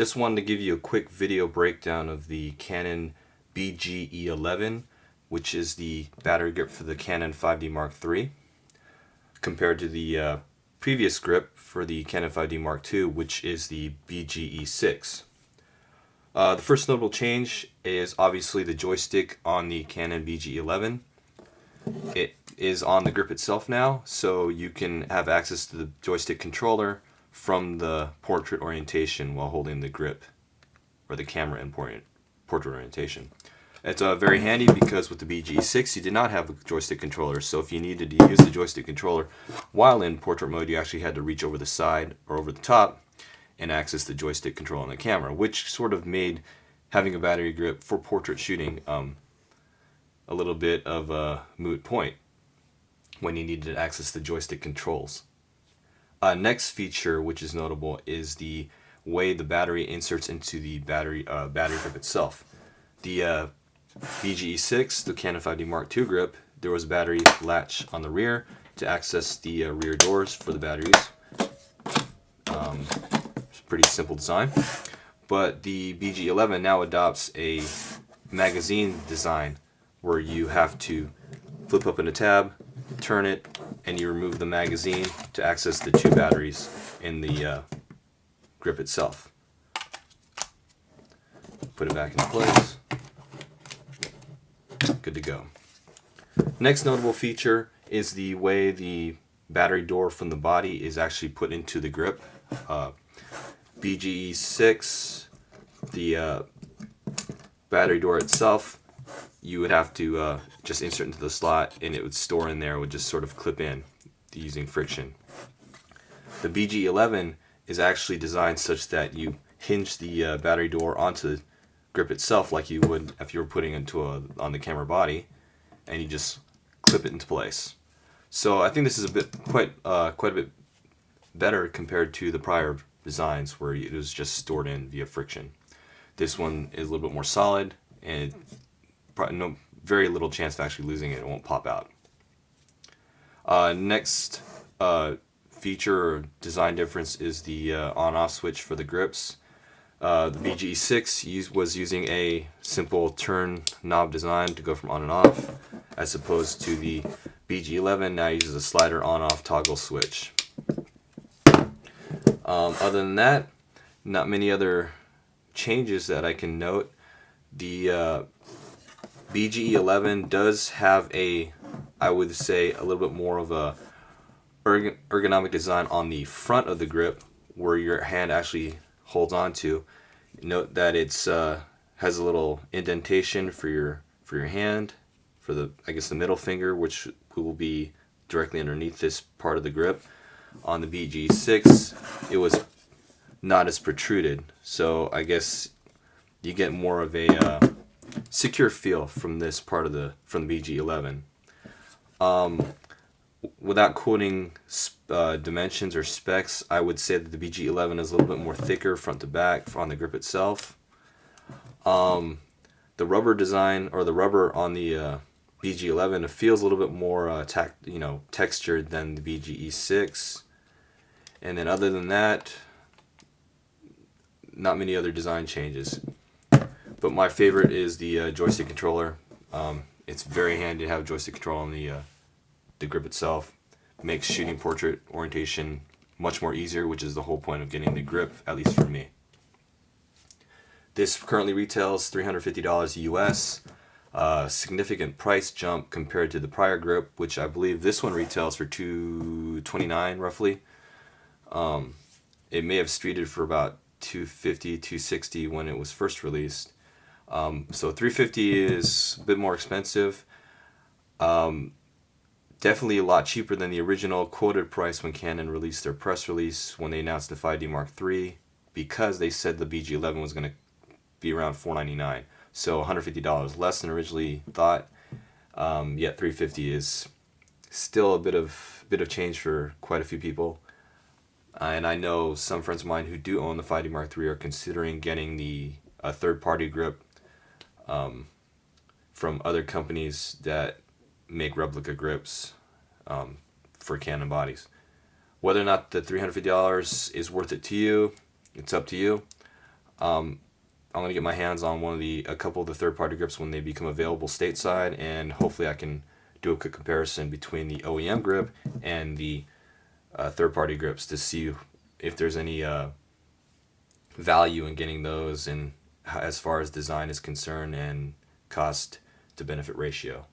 Just wanted to give you a quick video breakdown of the Canon BG-E11, which is the battery grip for the Canon 5D Mark III, compared to the previous grip for the Canon 5D Mark II, which is the BG-E6. The first notable change is obviously the joystick on the Canon BG-E11. It is on the grip itself now, so you can have access to the joystick controller from the portrait orientation while holding the grip or the camera in portrait orientation. It's very handy because with the BG-E6 you did not have a joystick controller, so if you needed to use the joystick controller while in portrait mode, you actually had to reach over the side or over the top and access the joystick control on the camera, which sort of made having a battery grip for portrait shooting a little bit of a moot point when you needed to access the joystick controls. Next feature which is notable is the way the battery inserts into the battery grip itself. The BG-E6, the Canon 5D Mark II grip, there was a battery latch on the rear to access the rear doors for the batteries. It's a pretty simple design. But the BG-E11 now adopts a magazine design where you have to flip open a tab, turn it, and you remove the magazine to access the two batteries in the grip itself. Put it back into place. Good to go. Next notable feature is the way the battery door from the body is actually put into the grip. BG-E6, the battery door itself, you would have to just insert into the slot and it would store in there, it would just sort of clip in using friction. The BG-E11 is actually designed such that you hinge the battery door onto the grip itself like you would if you were putting it on the camera body, and you just clip it into place. So I think this is quite a bit better compared to the prior designs where it was just stored in via friction. This one is a little bit more solid and very little chance of actually losing it. It won't pop out. Next feature or design difference is the on-off switch for the grips. The BG-E6 was using a simple turn knob design to go from on and off, as opposed to the BG-E11 now uses a slider on-off toggle switch. Other than that, not many other changes that I can note. The BG-E11 does have I would say, a little bit more of a ergonomic design on the front of the grip where your hand actually holds on to. Note that it's has a little indentation for your hand, for the middle finger, which will be directly underneath this part of the grip. On the BG-E6, it was not as protruded, so I guess you get more of a secure feel from this part of the BG-E11. Without quoting dimensions or specs, I would say that the BG-E11 is a little bit more thicker front to back on the grip itself. The rubber design, or the rubber on the BG-E11, it feels a little bit more textured than the BG-E6. And then other than that, not many other design changes. But my favorite is the joystick controller. It's very handy to have joystick control on the grip itself. Makes shooting portrait orientation much more easier, which is the whole point of getting the grip, at least for me. This currently retails $350 US. Significant price jump compared to the prior grip, which I believe this one retails for $229 roughly. It may have streeted for about $250, $260 when it was first released. So $350 is a bit more expensive. Definitely a lot cheaper than the original quoted price when Canon released their press release when they announced the 5D Mark III, because they said the BG-E11 was going to be around $499. So $150 less than originally thought. Yet $350 is still a bit of change for quite a few people. And I know some friends of mine who do own the 5D Mark III are considering getting a third-party grip from other companies that make replica grips for Canon bodies. Whether or not the $350 is worth it to you, it's up to you. I'm gonna get my hands on a couple of the third-party grips when they become available stateside, and hopefully I can do a quick comparison between the OEM grip and the third-party grips to see if there's any value in getting those, and as far as design is concerned and cost to benefit ratio.